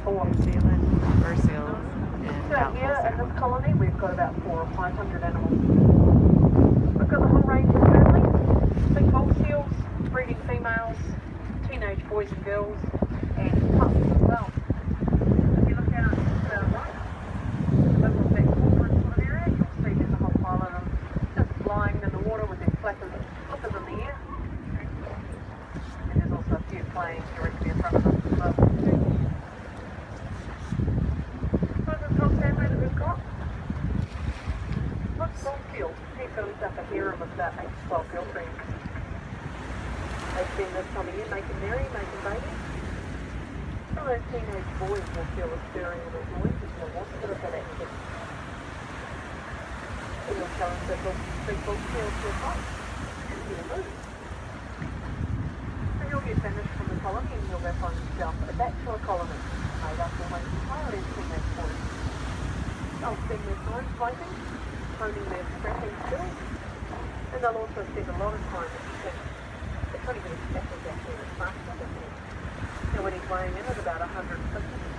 4. New Zealand, fur seals, and So doubtful here in salmon. this colony we've got about 400 or 500 animals. We've got the whole range of families, big bull seals, breeding females, teenage boys and girls, and pups as well. If you look out to the right, the middle of that corner sort of area, you'll see there's a whole pile of them just lying in the water with their flippers in the air. And there's also a few playing directly in front of us as well. He's got himself a harem of about 8 to 12 girlfriends. They spend this time of year making merry, making babies. Some of those teenage boys will feel the stirring of their loins if they want a bit of that action. So you'll tell them that big bull seals will fight and he'll move. So you'll get finished from the colony and you'll go find yourself a bachelor colony made up almost entirely of teenage boys. They'll spend their time fighting, honing their scrapping skills, and they'll also spend a lot of time eating. They're trying to get exactly as fast as they can. Now when he's weighing in at about 150